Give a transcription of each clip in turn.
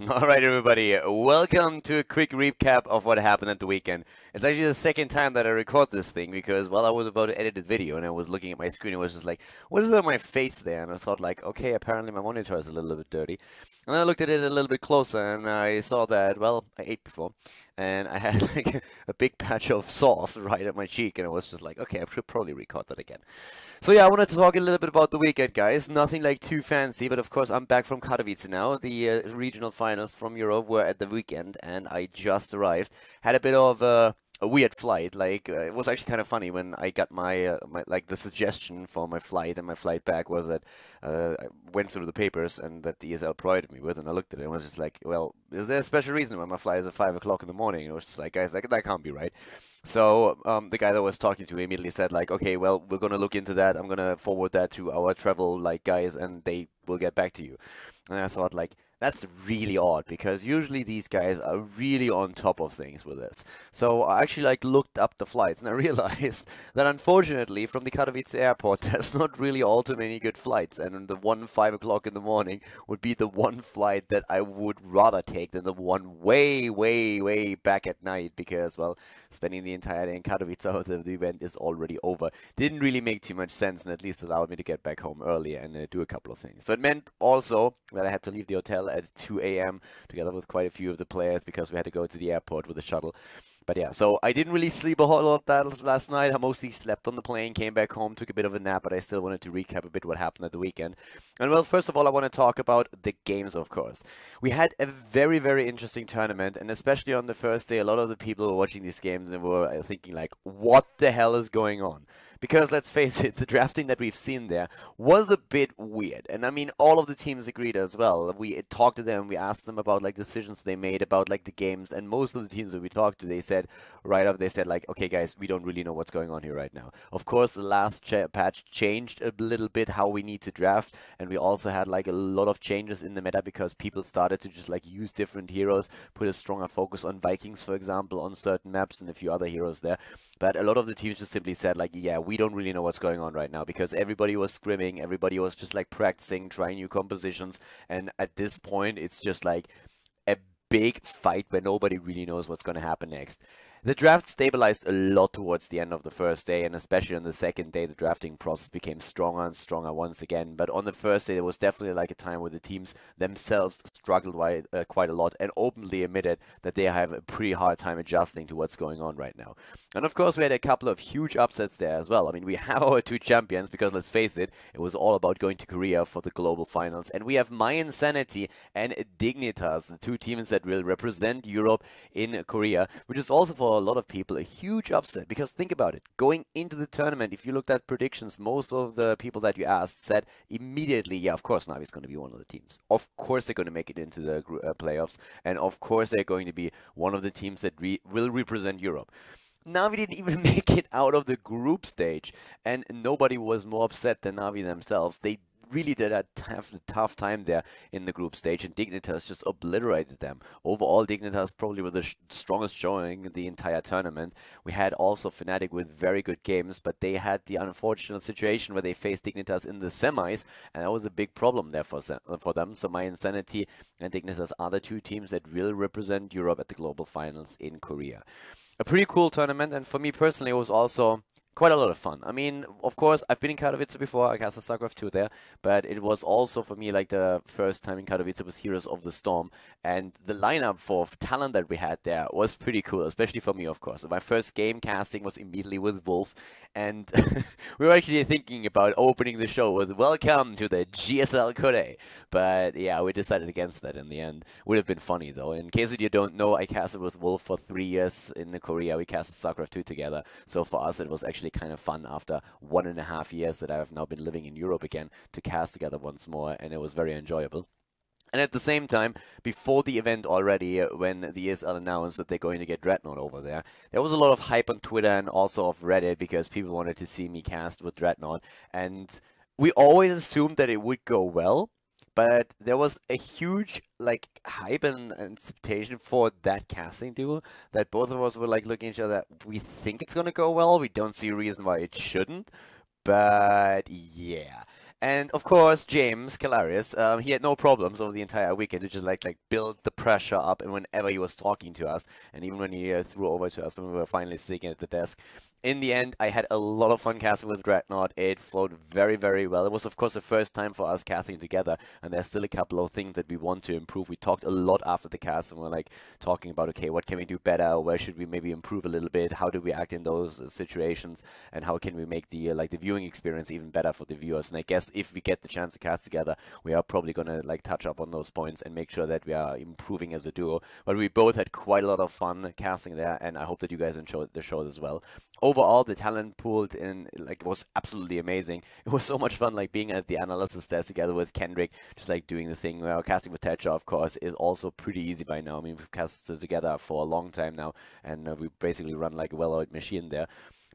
All right, everybody, welcome to a quick recap of what happened at the weekend. It's actually the second time that I record this thing because while I was about to edit the video and I was looking at my screen, it was just like, what is on my face there? And I thought like, okay, apparently my monitor is a little bit dirty. And then I looked at it a little bit closer and I saw that, well, I ate before and I had like a big patch of sauce right at my cheek and I was just like, okay, I should probably record that again. So yeah, I wanted to talk a little bit about the weekend, guys. Nothing like too fancy, but of course I'm back from Katowice now. The regional finals from Europe were at the weekend, and I just arrived. Had a bit of a weird flight. Like it was actually kind of funny when I got my like the suggestion for my flight, and my flight back was that I went through the papers and that the ESL provided me with, and I looked at it and was just like, well, is there a special reason why my flight is at 5 o'clock in the morning? And it was just like, guys, that can't be right. So the guy that was talking to me immediately said like, okay, well, we're gonna look into that. I'm gonna forward that to our travel like guys, and they will get back to you. And I thought like, that's really odd because usually these guys are really on top of things with this. So I actually like looked up the flights and I realized that unfortunately from the Katowice airport there's not really all too many good flights, and the one 5 o'clock in the morning would be the one flight that I would rather take than the one way back at night because, well, spending the entire day in Katowice so the event is already over didn't really make too much sense, and at least allowed me to get back home earlier and do a couple of things. So it meant also that I had to leave the hotel at 2 a.m. together with quite a few of the players because we had to go to the airport with a shuttle. But yeah, so I didn't really sleep a whole lot that last night. I mostly slept on the plane, came back home, took a bit of a nap, but I still wanted to recap a bit what happened at the weekend. And well, first of all, I want to talk about the games, of course. We had a very interesting tournament, and especially on the first day, a lot of the people who were watching these games and were thinking like, what the hell is going on? Because let's face it, the drafting that we've seen there was a bit weird. And I mean, all of the teams agreed as well. We talked to them, we asked them about like decisions they made about like the games, and most of the teams that we talked to, they said right up, they said like, okay guys, we don't really know what's going on here right now. Of course, the last patch changed a little bit how we need to draft, and we also had like a lot of changes in the meta because people started to just like use different heroes, put a stronger focus on Vikings, for example, on certain maps and a few other heroes there. But a lot of the teams just simply said like, yeah, we don't really know what's going on right now because everybody was scrimming, everybody was just like practicing, trying new compositions, and at this point it's just like a big fight where nobody really knows what's going to happen next. The draft stabilized a lot towards the end of the first day, and especially on the second day, the drafting process became stronger and stronger once again. But on the first day, there was definitely like a time where the teams themselves struggled quite a lot and openly admitted that they have a pretty hard time adjusting to what's going on right now. And of course, we had a couple of huge upsets there as well. I mean, we have our two champions because let's face it, it was all about going to Korea for the global finals. And we have My Insanity and Dignitas, the two teams that will represent Europe in Korea, which is also for a lot of people a huge upset because think about it, going into the tournament, if you looked at predictions, most of the people that you asked said immediately, yeah, of course Navi's going to be one of the teams, of course they're going to make it into the playoffs, and of course they're going to be one of the teams that will represent Europe. Navi didn't even make it out of the group stage, and nobody was more upset than Navi themselves. They really did have a tough time there in the group stage, and Dignitas just obliterated them. Overall, Dignitas probably were the strongest showing the entire tournament. We had also Fnatic with very good games, but they had the unfortunate situation where they faced Dignitas in the semis, and that was a big problem there for them. So My Insanity and Dignitas are the two teams that will represent Europe at the global finals in Korea. A pretty cool tournament, and for me personally, it was also quite a lot of fun. I mean, of course, I've been in Katowice before, I cast a StarCraft 2 there, but it was also for me like the first time in Katowice with Heroes of the Storm, and the lineup for talent that we had there was pretty cool, especially for me, of course. My first game casting was immediately with Wolf, and we were actually thinking about opening the show with "Welcome to the GSL Korea," but yeah, we decided against that in the end. Would have been funny though. In case that you don't know, I casted with Wolf for 3 years in Korea. We casted StarCraft 2 together, so for us it was actually kind of fun after 1.5 years that I have now been living in Europe again to cast together once more, and it was very enjoyable. And at the same time, before the event already, when the ESL announced that they're going to get Dreadnought over there, there was a lot of hype on Twitter and also off Reddit because people wanted to see me cast with Dreadnought. And we always assumed that it would go well, but there was a huge like hype and anticipation for that casting duo that both of us were like looking at each other. We think it's gonna go well. We don't see a reason why it shouldn't. But yeah. And of course, James Calaris, he had no problems over the entire weekend to just like build the pressure up, and whenever he was talking to us, and even when he threw over to us when we were finally sitting at the desk. In the end, I had a lot of fun casting with Dreadnought. It flowed very, very well. It was, of course, the first time for us casting together, and there's still a couple of things that we want to improve. We talked a lot after the cast, and we're like talking about, okay, what can we do better? Where should we maybe improve a little bit? How do we act in those situations? And how can we make the the viewing experience even better for the viewers? And I guess if we get the chance to cast together, we are probably gonna like touch up on those points and make sure that we are improving as a duo. But we both had quite a lot of fun casting there, and I hope that you guys enjoyed the show as well. Overall, the talent pool in like was absolutely amazing. It was so much fun, like being at the analysis desk together with Kendrick, just like doing the thing. Well, casting with Tetra, of course, is also pretty easy by now. I mean, we've casted together for a long time now, and we basically run like a well-oiled machine there.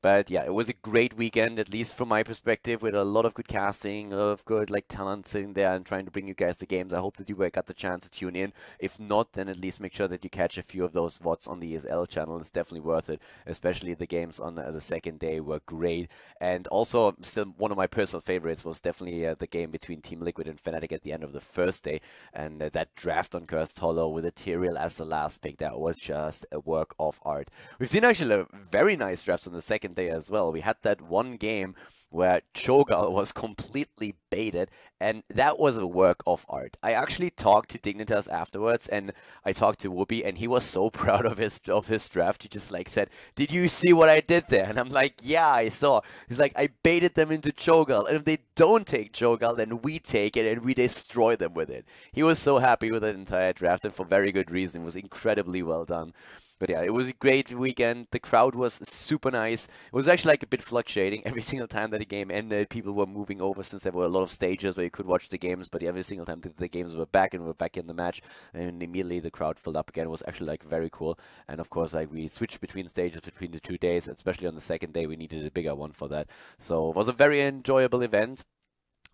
But yeah, it was a great weekend, at least from my perspective, with a lot of good casting, a lot of good like talent sitting there and trying to bring you guys the games. I hope that you got the chance to tune in. If not, then at least make sure that you catch a few of those VODs on the ESL channel. It's definitely worth it, especially the games on the second day were great. And also, still one of my personal favorites was definitely the game between Team Liquid and Fnatic at the end of the first day. And that draft on Cursed Hollow with Ethereal as the last pick, that was just a work of art. We've seen actually very nice drafts on the second day as well. We had that one game where Cho'Gall was completely baited, and that was a work of art. I actually talked to Dignitas afterwards, and I talked to Whoopi, and he was so proud of his draft. He just like said, "Did you see what I did there?" And I'm like, "Yeah, I saw." He's like, "I baited them into Cho'Gall, and if they don't take Cho'Gall, then we take it and we destroy them with it." He was so happy with the entire draft, and for very good reason. It was incredibly well done. But yeah, it was a great weekend. The crowd was super nice. It was actually like a bit fluctuating. Every single time that the game ended, people were moving over, since there were a lot of stages where you could watch the games. But every single time the games were back and we were back in the match, and immediately the crowd filled up again. It was actually like very cool. And of course, like we switched between stages between the 2 days, especially on the second day. We needed a bigger one for that. So it was a very enjoyable event.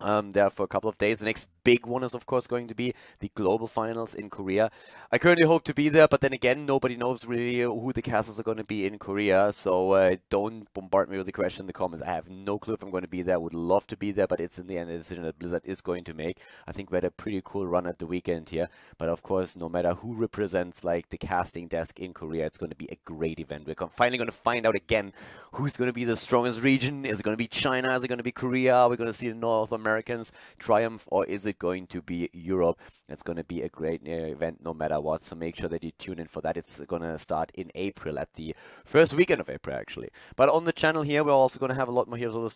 There for a couple of days. The next big one is, of course, going to be the global finals in Korea. I currently hope to be there, but then again, nobody knows really who the casters are going to be in Korea, so don't bombard me with the question in the comments. I have no clue if I'm going to be there. I would love to be there, but it's in the end a decision that Blizzard is going to make. I think we had a pretty cool run at the weekend here, but of course, no matter who represents like the casting desk in Korea, it's going to be a great event. We're finally going to find out again who's going to be the strongest region. Is it going to be China? Is it going to be Korea? Are we going to see the North Americans triumph, or is it going to be Europe? It's going to be a great event no matter what, so make sure that you tune in for that. It's going to start in April, at the first weekend of April actually. But on the channel here, we're also going to have a lot more Heroes of the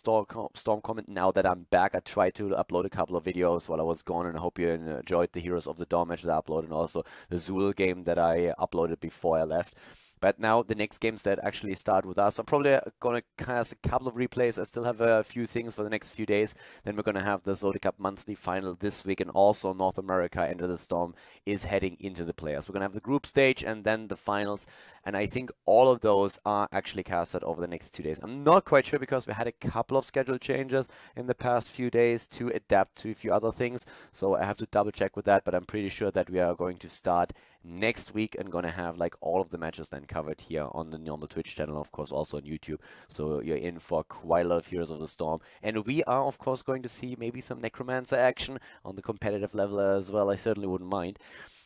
Storm comment now that I'm back. I tried to upload a couple of videos while I was gone, and I hope you enjoyed the Heroes of the Dawn match that I uploaded, and also the Zool game that I uploaded before I left. But now the next games that actually start with us, I'm probably going to cast a couple of replays. I still have a few things for the next few days. Then we're going to have the ZOTAC monthly final this week, and also North America Enter the Storm is heading into the playoffs. We're going to have the group stage and then the finals, and I think all of those are actually casted over the next 2 days. I'm not quite sure because we had a couple of schedule changes in the past few days to adapt to a few other things, so I have to double check with that, but I'm pretty sure that we are going to start next week and going to have like all of the matches then covered here on the normal Twitch channel, of course also on YouTube, so you're in for quite a lot of Heroes of the Storm. And we are of course going to see maybe some Necromancer action on the competitive level as well. I certainly wouldn't mind.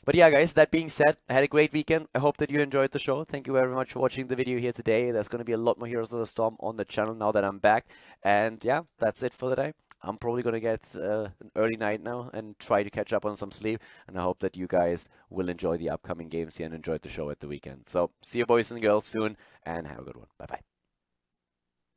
But yeah, guys, that being said, I had a great weekend. I hope that you enjoyed the show. Thank you very much for watching the video here today. There's going to be a lot more Heroes of the Storm on the channel now that I'm back. And yeah, that's it for the day. I'm probably going to get an early night now and try to catch up on some sleep. And I hope that you guys will enjoy the upcoming games here and enjoy the show at the weekend. So see you boys and girls soon, and have a good one. Bye-bye.